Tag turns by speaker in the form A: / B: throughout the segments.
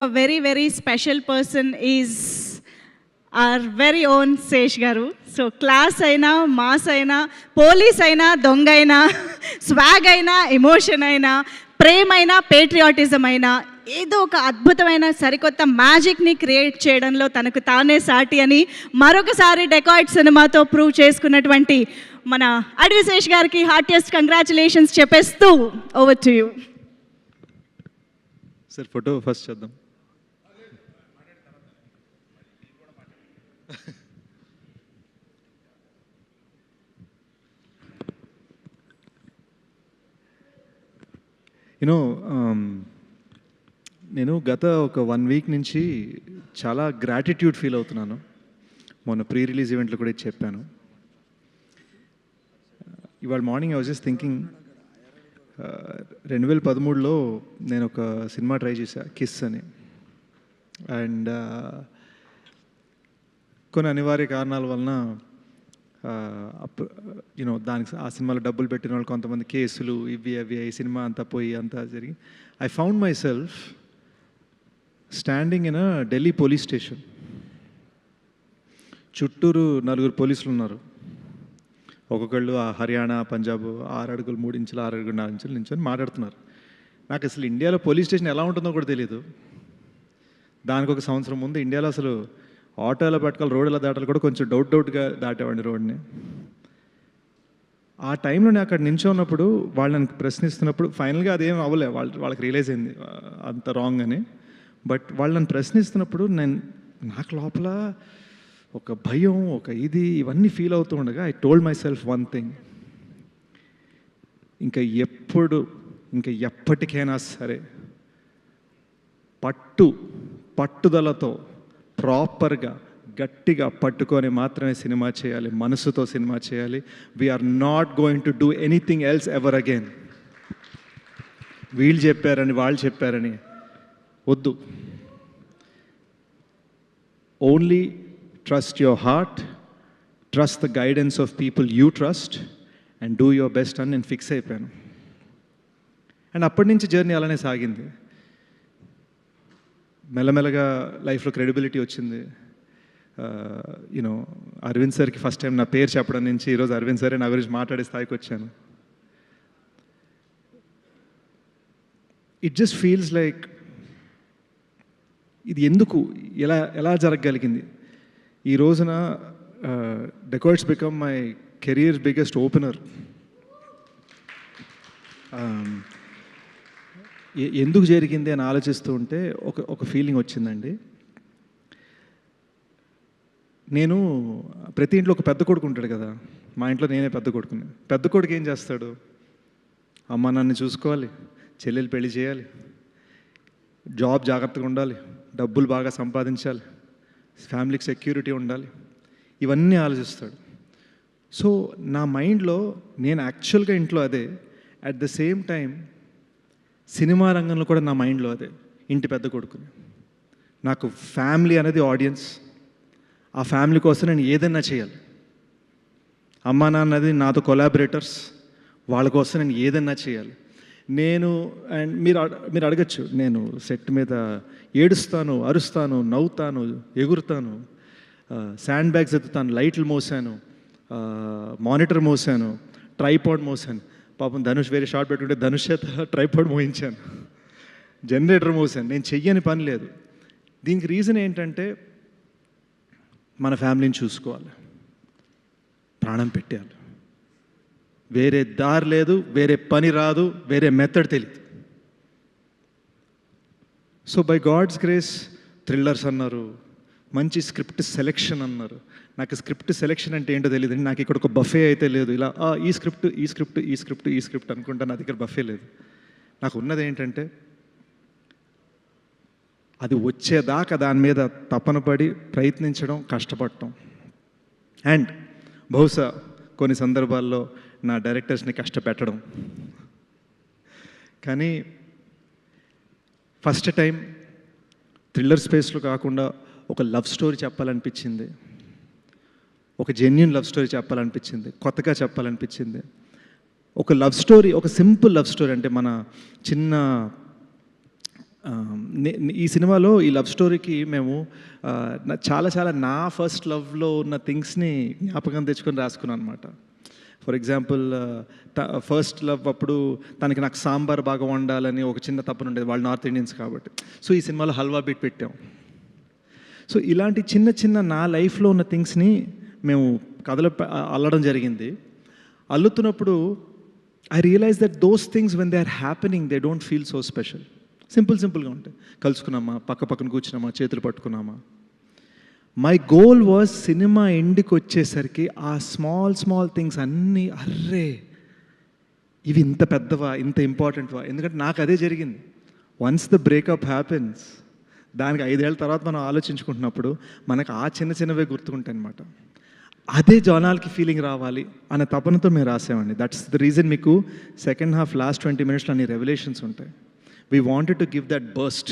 A: A very, very special person is our very own Sesh Garu. So class aina, mass aina, police aina, donga aina, swag aina, emotion aina, ప్రేమ అయినా patriotism అయినా ఏదో ఒక అద్భుతమైన సరికొత్త మ్యాజిక్ని create చేయడంలో తనకు తానే సాటి అని మరొకసారి డెకాయిట్ సినిమాతో ప్రూవ్ చేసుకున్నటువంటి మన అడవి శేష్ గారికి హార్టియెస్ట్ కంగ్రాచులేషన్స్ చెప్పేస్తూ over to you.
B: Sir photo first చేద్దాం. యూనో నేను గత ఒక 1 వీక్ నుంచి చాలా గ్రాటిట్యూడ్ ఫీల్ అవుతున్నాను. మొన్న ప్రీ రిలీజ్ ఈవెంట్లో కూడా ఇది చెప్పాను. ఇవాళ morning I was just thinking 2013లో నేను ఒక సినిమా ట్రై చేశా, కిస్ అని. అండ్ కొన్ని అనివార్య కారణాల వలన దానికి ఆ సినిమాలో డబ్బులు పెట్టిన వాళ్ళు కొంతమంది కేసులు ఇవి అవి ఈ సినిమా అంతా పోయి అంతా జరిగి I found my self standing in a Delhi police station. చుట్టూరు 4 పోలీసులు ఉన్నారు. ఒక్కొక్కళ్ళు హర్యానా, పంజాబ్ 6 అడుగులు 3 ఇంచులు 6 అడుగులు 4 ఇంచులు నించొని మాట్లాడుతున్నారు. నాకు అసలు ఇండియాలో పోలీస్ స్టేషన్ ఎలా ఉంటుందో కూడా తెలియదు. దానికి ఒక సంవత్సరం ముందు ఇండియాలో అసలు ఆటోలో పట్టుకోవాలి, రోడ్ల దాటాలు కూడా కొంచెం డౌట్గా దాటేవాడిని రోడ్ని. ఆ టైంలో నేను అక్కడ నించున్నప్పుడు వాళ్ళని ప్రశ్నిస్తున్నప్పుడు ఫైనల్గా అదేం అవ్వలే, వాళ్ళకి రియలైజ్ అయింది అంత రాంగ్ అని. బట్ వాళ్ళని ప్రశ్నిస్తున్నప్పుడు నాకు లోపల ఒక భయం, ఒక ఇవన్నీ ఫీల్ అవుతూ ఉండగా I told my self one thing, ఇంకా ఎప్పటికైనా సరే పట్టుదలతో ప్రాపర్గా గట్టిగా పట్టుకొని మాత్రమే సినిమా చేయాలి, మనసుతో సినిమా చేయాలి. We are not going to do anything else ever again. వీళ్ళు చెప్పారని వాళ్ళు చెప్పారని వద్దు. Only trust your heart, trust the guidance of people you trust and do your best అని నేను ఫిక్స్ అయిపోయాను. అండ్ అప్పటి నుంచి జర్నీ అలానే సాగింది. మెల్లమెల్లగా లైఫ్లో క్రెడిబిలిటీ వచ్చింది. అరవింద్ సార్కి ఫస్ట్ టైం నా పేరు చెప్పడం నుంచి ఈరోజు అరవింద్ సారే నా గురించి మాట్లాడే స్థాయికి వచ్చాను. ఇట్ జస్ట్ ఫీల్స్ లైక్ ఇది ఎందుకు ఎలా జరగగలిగింది. ఈ రోజున dacoits become my career biggest opener. ఎందుకు జరిగింది అని ఆలోచిస్తూ ఉంటే ఒక ఫీలింగ్ వచ్చిందండి. నేను ప్రతి ఇంట్లో ఒక పెద్ద కొడుకు ఉంటాడు కదా, మా ఇంట్లో నేనే పెద్ద కొడుకుని. పెద్ద కొడుకు ఏం చేస్తాడు, అమ్మ నన్ను చూసుకోవాలి, చెల్లెలు పెళ్లి చేయాలి, జాబ్ జాగ్రత్తగా ఉండాలి, డబ్బులు బాగా సంపాదించాలి, ఫ్యామిలీకి సెక్యూరిటీ ఉండాలి, ఇవన్నీ ఆలోచిస్తాడు. సో నా మైండ్లో నేను యాక్చువల్గా ఇంట్లో అదే, at the same time cinema రంగంలో కూడా నా మైండ్లో అదే, ఇంటి పెద్ద కొడుకుని. నాకు ఫ్యామిలీ అనేది ఆడియన్స్. ఆ ఫ్యామిలీ కోసం నేను ఏదైనా చేయాలి. అమ్మా నాన్నది నాతో కొలాబరేటర్స్, వాళ్ళ కోసం నేను ఏదైనా చేయాలి. అండ్ మీరు అడగచ్చు, నేను సెట్ మీద ఏడుస్తాను, అరుస్తాను, నవ్వుతాను, ఎగురుతాను, శాండ్ బ్యాగ్స్ ఎత్తుతాను, లైట్లు మోసాను, మానిటర్ మోసాను, ట్రైపాడ్ మోసాను. పాపం ధనుష్ వేరే షార్ట్ పెట్టుకుంటే ధనుష్ చేత ట్రైపాడ్ మోయించాను, జనరేటర్ మోసాను. నేను చెయ్యని పని లేదు. దీనికి రీజన్ ఏంటంటే మన ఫ్యామిలీని చూసుకోవాలి, ప్రాణం పెట్టాలి. వేరే దారి లేదు, వేరే పని రాదు, వేరే మెథడ్ తెలియదు. So by God's grace thrillers అన్నారు, మంచి స్క్రిప్ట్ సెలెక్షన్ అన్నారు. నాకు స్క్రిప్ట్ సెలెక్షన్ అంటే ఏంటో తెలియదు. నాకు ఇక్కడ ఒక బఫే అయితే లేదు, ఇలా ఈ స్క్రిప్ట్ అనుకుంటా. నా దగ్గర బఫే లేదు. నాకు ఉన్నది ఏంటంటే అది వచ్చేదాకా దాని మీద తపన పడి ప్రయత్నించడం, కష్టపడటం. అండ్ బహుశా కొన్ని సందర్భాల్లో నా డైరెక్టర్స్ని కష్టపెట్టడం. కానీ ఫస్ట్ టైం థ్రిల్లర్ స్పేస్లో కాకుండా ఒక లవ్ స్టోరీ చెప్పాలనిపించింది, ఒక జెన్యూన్ లవ్ స్టోరీ చెప్పాలనిపించింది, కొత్తగా చెప్పాలనిపించింది. ఒక లవ్ స్టోరీ, ఒక సింపుల్ లవ్ స్టోరీ. అంటే మన చిన్న ఈ సినిమాలో ఈ లవ్ స్టోరీకి మేము చాలా చాలా నా ఫస్ట్ లవ్లో ఉన్న థింగ్స్ని జ్ఞాపకం తెచ్చుకొని రాసుకున్నాను అనమాట. ఫర్ ఎగ్జాంపుల్ ఫస్ట్ లవ్ అప్పుడు తనకి నాకు సాంబార్ బాగా వండాలని ఒక చిన్న తప్పన ఉండేది, వాళ్ళు నార్త్ ఇండియన్స్ కాబట్టి. సో ఈ సినిమాలో హల్వా బీట్ పెట్టాం. సో ఇలాంటి చిన్న చిన్న నా లైఫ్లో ఉన్న థింగ్స్ని మేము కథలో అల్లడం జరిగింది. అల్లుతున్నప్పుడు I realize that those things when they are happening they don't feel so special. సింపుల్గా ఉంటాయి. కలుసుకున్నామా, పక్కన కూర్చున్నామా, చేతులు పట్టుకున్నామా. మై గోల్ వాజ్ సినిమా ఎండ్కి వచ్చేసరికి ఆ స్మాల్ థింగ్స్ అన్నీ అర్రే ఇవి ఇంత పెద్దవా, ఇంత ఇంపార్టెంట్వా. ఎందుకంటే నాకు అదే జరిగింది. వన్స్ ద బ్రేకప్ హ్యాపెన్స్, దానికి 5 ఏళ్ళ తర్వాత మనం ఆలోచించుకుంటున్నప్పుడు మనకు ఆ చిన్నవే గుర్తుకుంటాయి అనమాట. అదే జనాలకి ఫీలింగ్ రావాలి అనే తపనతో మేము రాసామండి. దట్స్ ద రీజన్ మీకు సెకండ్ హాఫ్ లాస్ట్ 20 minutesలో అన్ని రెవల్యూషన్స్ ఉంటాయి. We wanted to give that burst.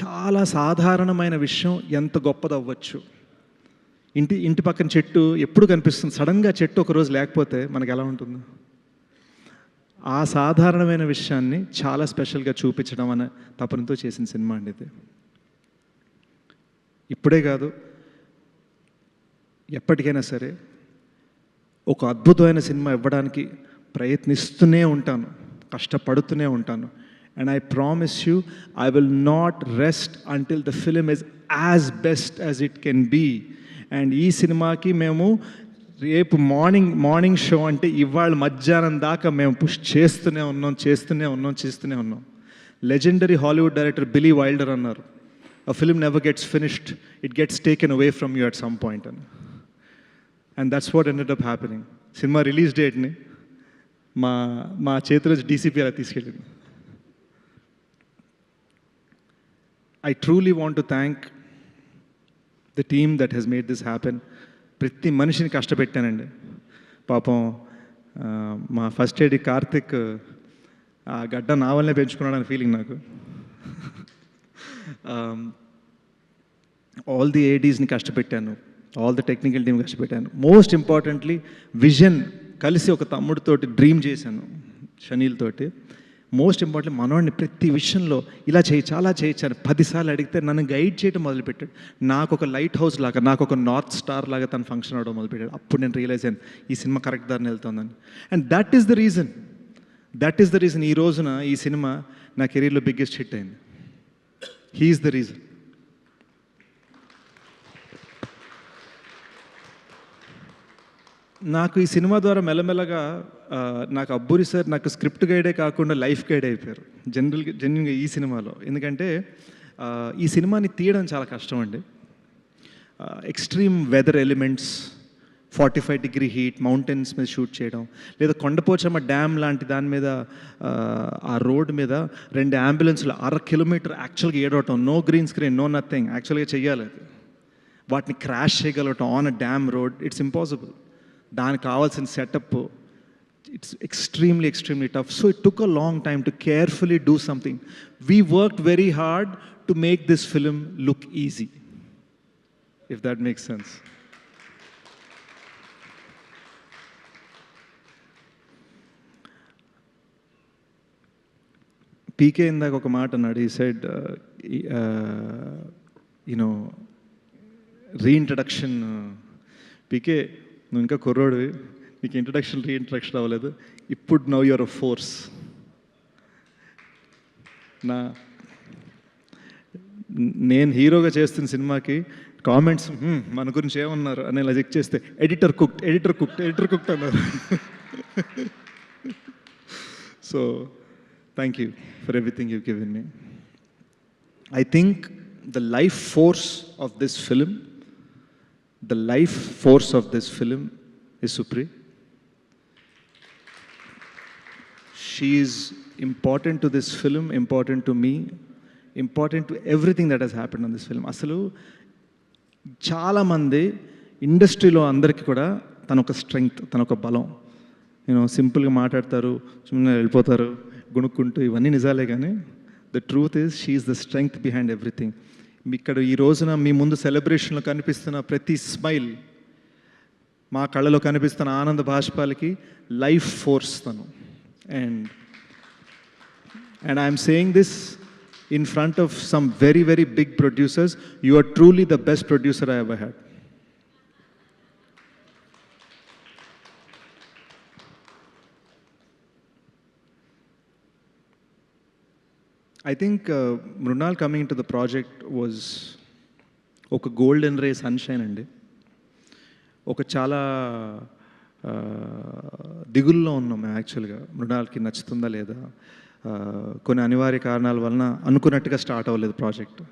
B: చాలా సాధారణమైన విషయం ఎంత గొప్పదవ్వచ్చు. ఇంటి పక్కన చెట్టు ఎప్పుడు కనిపిస్తుంది, సడన్గా చెట్టు ఒకరోజు లేకపోతే మనకు ఎలా ఉంటుంది? ఆ సాధారణమైన విషయాన్ని చాలా స్పెషల్గా చూపించడం అనే తపనతో చేసిన సినిమా అండి ఇది. ఇప్పుడే కాదు, ఎప్పటికైనా సరే ఒక అద్భుతమైన సినిమా ఇవ్వడానికి ప్రయత్నిస్తూనే ఉంటాను, కష్టపడుతూనే ఉంటాను. And I promise you, I will not rest until the film is as best as it can be. And ఈ సినిమాకి మేము రేపు మార్నింగ్ షో అంటే ఇవాళ మధ్యాహ్నం దాకా మేము పుష్ చేస్తూనే ఉన్నాం. లెజెండరీ హాలీవుడ్ డైరెక్టర్ బిలీ వైల్డర్ అన్నారు, a film never gets finished, it gets taken away from you at some point. And that's what ended up happening. Cinema release డేట్ని మా చేతిలో డీసీపీ అలా తీసుకెళ్ళింది. I truly want to thank the team that has made this happen. ప్రతి మనిషిని కష్టపెట్టానండి. పాపం మా first AD Karthik ఆ గడ్డ నా వల్లనే పెంచుకున్నాడని ఫీలింగ్ నాకు. ఆల్ ది ఏడీస్ని కష్టపెట్టాను, ఆల్ ది టెక్నికల్ టీమ్ కష్టపెట్టాను. మోస్ట్ ఇంపార్టెంట్లీ విజన్ కలిసి ఒక తమ్ముడితోటి డ్రీమ్ చేశాను, షనీల్ తోటి. మోస్ట్ ఇంపార్టెంట్ మనోడిని ప్రతి విషయంలో ఇలా చేయొచ్చు అలా చేయొచ్చు అని 10 సార్లు అడిగితే నన్ను గైడ్ చేయడం మొదలుపెట్టాడు. నాకు ఒక లైట్ హౌస్ లాగా, నాకు ఒక నార్త్ స్టార్ లాగా తను ఫంక్షన్ అవ్వడం మొదలుపెట్టాడు. అప్పుడు నేను రియలైజ్ అయ్యాను ఈ సినిమా కరెక్ట్ దారిని వెళ్తుందని. And that is the reason ఈ రోజున ఈ సినిమా నా కెరీర్లో బిగ్గెస్ట్ హిట్ అయింది. He is the reason. నాకు ఈ సినిమా ద్వారా మెల్లమెల్లగా నాకు అబ్బూరి సార్ నాకు స్క్రిప్ట్ గైడే కాకుండా లైఫ్ గైడ్ అయిపోయారు జెన్యున్గా ఈ సినిమాలో. ఎందుకంటే ఈ సినిమాని తీయడం చాలా కష్టం అండి. Extreme weather elements, 45-degree heat, mountains మీద షూట్ చేయడం, లేదా కొండపోచమ్మ డ్యామ్ లాంటి దాని మీద ఆ రోడ్ మీద 2 అంబులెన్స్లు 1/2 కిలోమీటర్ యాక్చువల్గా ఏడవటం, no green screen, no nothing, యాక్చువల్గా చెయ్యాలి అది. వాటిని క్రాష్ చేయగలగటం on a dam road, it's impossible. దానికి కావాల్సిన setup, it's extremely tough. So it took a long time to carefully do something. We worked very hard to make this film look easy, if that makes sense. PK ఇందాక ఒక మాట అన్నాడు. He said, reintroduction. PK, నువ్వు ఇంకా కుర్రోడివి, నీకు reintroduction అవ్వలేదు. ఇప్పుడు now you're a force. నేను హీరోగా చేస్తున్న సినిమాకి కామెంట్స్ మన గురించి ఏమన్నారు అని ఇలా చెక్ చేస్తే ఎడిటర్ కుక్డ్ అన్నారు. So thank you for everything you given me. I think the life force of this film is Supri. She is important to this film, important to me, important to everything that has happened on this film. అసలు చాలామంది ఇండస్ట్రీలో అందరికీ కూడా తన ఒక strength, తన ఒక బలం. సింపుల్గా మాట్లాడతారు, సుಮ್ಮನೆ వెళ్ళిపోతారు గుణుక్కుంటూ, ఇవన్నీ నిజాలే. కానీ the truth is she is the strength behind everything. ఇక్కడ ఈ రోజున మీ ముందు సెలబ్రేషన్లో కనిపిస్తున్న ప్రతి స్మైల్, మా కళ్ళలో కనిపిస్తున్న ఆనంద బాష్పాలకి లైఫ్ ఫోర్స్ తను. And I'm saying this in front of some very, very big producers, you are truly the best producer I ever had. I think Mrunal coming into the project was ఒక golden రే sunshine అండి. ఒక చాలా దిగుల్లో ఉన్నాం మేము యాక్చువల్గా, మృణాల్కి నచ్చుతుందా లేదా, కొన్ని అనివార్య కారణాల వలన అనుకున్నట్టుగా స్టార్ట్ అవ్వలేదు ప్రాజెక్ట్.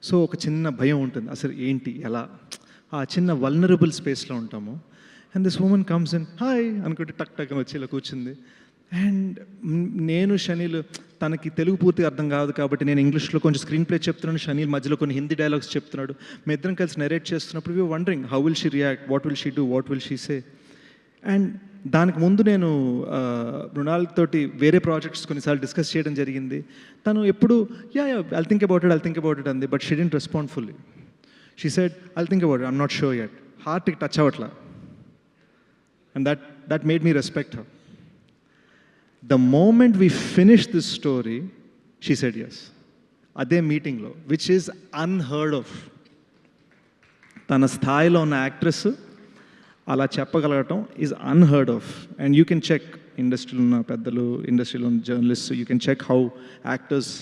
B: సో ఒక చిన్న భయం ఉంటుంది, అసలు ఏంటి ఎలా, ఆ చిన్న వల్నరబుల్ స్పేస్లో ఉంటాము. And this woman comes in, hi అనుకుంటే టక్ టక్ అని వచ్చి ఇలా కూర్చుంది. అండ్ నేను షనీల్, తనకి తెలుగు పూర్తిగా అర్థం కాదు కాబట్టి నేను ఇంగ్లీష్లో కొంచెం స్క్రీన్ ప్లే చెప్తున్నాను, షనీల్ మధ్యలో కొన్ని హిందీ డైలాగ్స్ చెప్తున్నాడు. మేము ఇద్దరం కలిసి నెరేట్ చేస్తున్నప్పుడు we wondering how will she react, what will she do, what will she say. And దానికి ముందు నేను మృణాల్ తోటి వేరే ప్రాజెక్ట్స్ కొన్నిసార్లు డిస్కస్ చేయడం జరిగింది. తను ఎప్పుడు ఐల్ థింక్ అబౌట్ ఇట్ అంది, but she didn't respond fully. She said I'll think about it, I'm not sure yet. హార్ట్కి టచ్ అవ్వట్లా. And that made me respect her. The moment we finished this story, she said yes. అదే మీటింగ్లో, which is unheard of. తన స్థాయిలో ఉన్న actress అలా చెప్పగలగటం is unheard of. And you can check, ఇండస్ట్రీలో ఉన్న పెద్దలు, ఇండస్ట్రీలో ఉన్న journalist, you can check how actors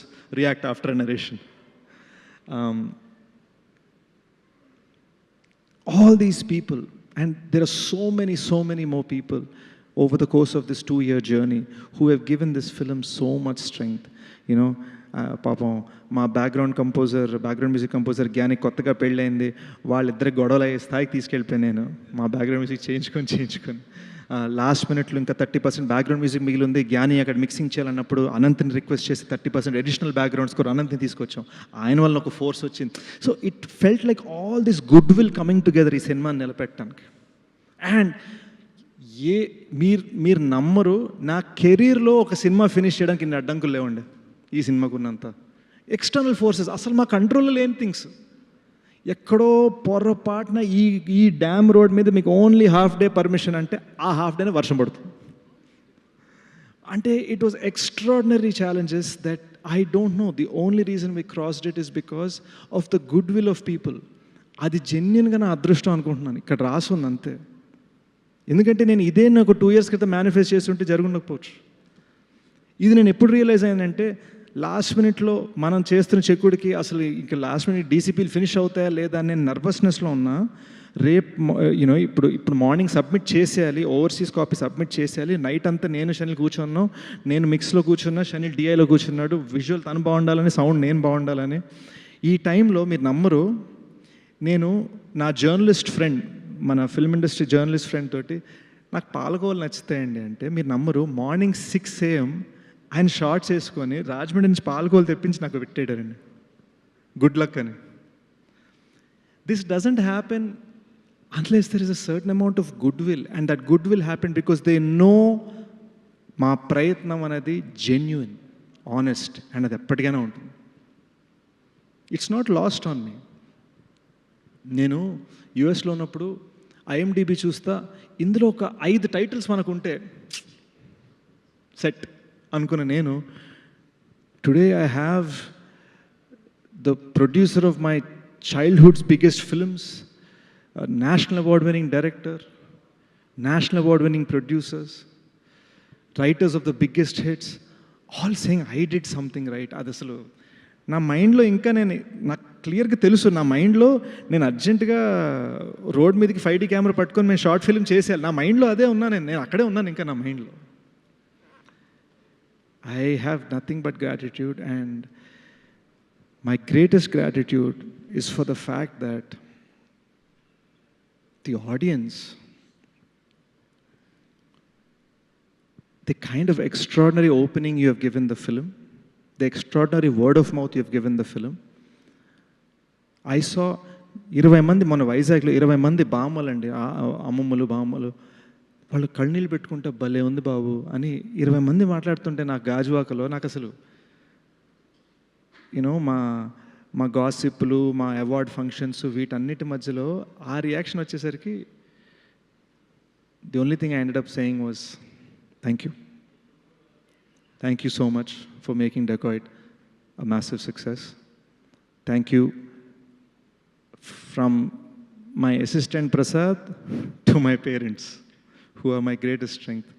B: react after a narration. All these people, and there are so many more people over the course of this 2-year journey who have given this film so much strength. You know, పాపం మా background music composer జ్ఞాని కొత్తగా పెళ్ళైంది, వాళ్ళిద్దరికి గొడవలు అయ్యే స్థాయికి తీసుకెళ్ళిపోయాను నేను, మా బ్యాక్గ్రౌండ్ మ్యూజిక్ చేయించుకొని లాస్ట్ మినిట్లో ఇంకా 30% బ్యాక్గ్రౌండ్ మ్యూజిక్ మిగిలి ఉంది. జ్ఞాని అక్కడ మిక్సింగ్ చేయాలన్నప్పుడు అనంత్ని రిక్వెస్ట్ చేసి 30% అడిషనల్ బ్యాక్గ్రౌండ్ స్కోర్ అనంత్ని తీసుకొచ్చాం. ఆయన వల్ల ఒక ఫోర్స్ వచ్చింది. So it felt like all this good will coming together ఈ సినిమాని నిలబెట్టడానికి. అండ్ మీరు నమ్మరు, నా కెరీర్లో ఒక సినిమా ఫినిష్ చేయడానికి ఇన్ని అడ్డంకులు లేవండి ఈ సినిమాకు ఉన్నంత. ఎక్స్టర్నల్ ఫోర్సెస్, అసలు మా కంట్రోల్లో లేని థింగ్స్. ఎక్కడో పొరపాటున ఈ డ్యామ్ రోడ్ మీద మీకు ఓన్లీ హాఫ్ డే పర్మిషన్ అంటే ఆ హాఫ్ డేనే వర్షం పడుతుంది. అంటే it was extraordinary challenges that I don't know. The only reason we crossed it is because of the good will of people. అది జెన్యున్గా నా అదృష్టం అనుకుంటున్నాను, ఇక్కడ రాసుంది అంతే. ఎందుకంటే నేను ఇదే నాకు 2 years క్రితం మేనిఫెస్ట్ చేస్తుంటే జరుగుండకపోవచ్చు. ఇది నేను ఎప్పుడు రియలైజ్ అయ్యానంటే, లాస్ట్ మినిట్లో మనం చేస్తున్న చెక్కుడికి అసలు ఇంకా లాస్ట్ మినిట్ డీసీపీలు ఫినిష్ అవుతాయా లేదా అని నేను నర్వస్నెస్లో ఉన్నా. రేపు ఇప్పుడు మార్నింగ్ సబ్మిట్ చేసేయాలి, ఓవర్సీస్ కాపీ సబ్మిట్ చేసేయాలి. నైట్ అంతా నేను షనిల్ కూర్చున్నాను, నేను మిక్స్లో కూర్చున్నా, షనిల్ డిఐలో కూర్చున్నాడు. విజువల్ తను బాగుండాలని, సౌండ్ నేను బాగుండాలని. ఈ టైంలో మీరు నమ్మరు, నేను నా జర్నలిస్ట్ ఫ్రెండ్, మన ఫిల్మ్ ఇండస్ట్రీ జర్నలిస్ట్ ఫ్రెండ్ తోటి, నాకు పాలకోవలు నచ్చుతాయండి అంటే మీరు నమ్మరు, మార్నింగ్ 6 AM ఆయన షార్ట్స్ వేసుకొని రాజమండ్రి నుంచి పాలకోవలు తెప్పించి నాకు పెట్టేయడారండి, గుడ్ లక్ అని. This doesn't happen unless there is a certain amount of good will, and that good will happen because they know మా ప్రయత్నం అనేది జెన్యూన్, ఆనెస్ట్, అండ్ అది ఎప్పటికైనా ఉంటుంది. It's not lost on me. నేను యుఎస్లో ఉన్నప్పుడు ఐఎండిబి చూస్తా, ఇందులో ఒక 5 టైటిల్స్ మనకు ఉంటే సెట్ అనుకున్న నేను, today I have the producer of my childhood's biggest films, national award winning director, national award winning producers, writers of the biggest hits, all saying I did something right. అది అసలు నా మైండ్లో ఇంకా నాకు క్లియర్గా తెలుసు, నా మైండ్లో నేను అర్జెంటుగా రోడ్ మీదకి 5D కెమెరా పట్టుకొని మేము షార్ట్ ఫిల్మ్ చేసేయాలి, నా మైండ్లో అదే ఉన్నాను, నేను అక్కడే ఉన్నాను ఇంకా నా మైండ్లో. I have nothing but gratitude, and my greatest gratitude is for the fact that the audience, the kind of extraordinary opening you have given the film, the extraordinary word of mouth you have given the film. I saw 20 మంది మన వైజాగ్లో 20 మంది బామ్మలండి, అమ్మమ్మలు బామ్మలు, వాళ్ళు కళ్ళనీళ్ళు పెట్టుకుంటే భలే ఉంది బాబు అని 20 మంది మాట్లాడుతుంటే నాకు గాజువాకలో, నాకు అసలు యూనో మా గాసిప్లు, మా అవార్డ్ ఫంక్షన్స్, వీటన్నిటి మధ్యలో ఆ రియాక్షన్ వచ్చేసరికి the only thing I ended up saying was thank you so much for making Dacoit a massive success. Thank you from my assistant Prasad to my parents, who are my greatest strength.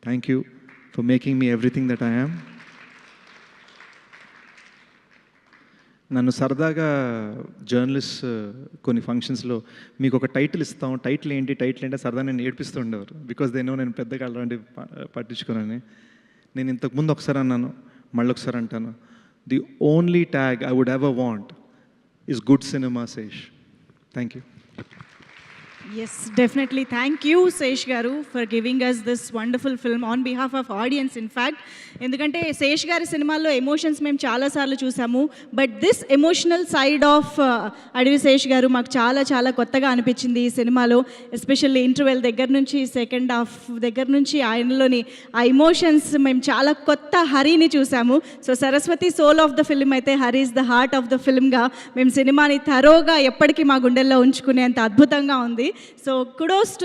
B: Thank you for making me everything that I am. నన్ను సరదాగా journalist కొన్ని ఫంక్షన్స్లో మీకు ఒక title ఇస్తాం, title ఏంటి సరదా నేను ఏడిపిస్తూ ఉండేవారు. బికాజ్ దే నో నేను పెద్దగా అలాంటివి పట్టించుకోనని. నేను ఇంతకుముందు ఒకసారి అన్నాను, మళ్ళీ ఒకసారి అంటాను, the only tag I would ever want is good cinema Sesh. Thank you.
A: Yes, definitely. Thank you, Sesh Garu, for giving us this wonderful film on behalf of audience, in fact. ఎందుకంటే శేష్ గారి సినిమాల్లో ఎమోషన్స్ మేము చాలాసార్లు చూసాము, but this emotional side of అడవి శేష్ గారు మాకు చాలా చాలా కొత్తగా అనిపించింది ఈ సినిమాలో. ఎస్పెషల్లీ ఇంటర్వెల్ దగ్గర నుంచి సెకండ్ హాఫ్ దగ్గర నుంచి ఆయనలోని ఆ ఎమోషన్స్ మేము చాలా కొత్త హరిని చూసాము. So Saraswati soul of the film అయితే Hari is the heart of the ఫిల్మ్గా మేము సినిమాని థరోగా ఎప్పటికీ మా గుండెల్లో ఉంచుకునేంత అద్భుతంగా ఉంది. So kudos to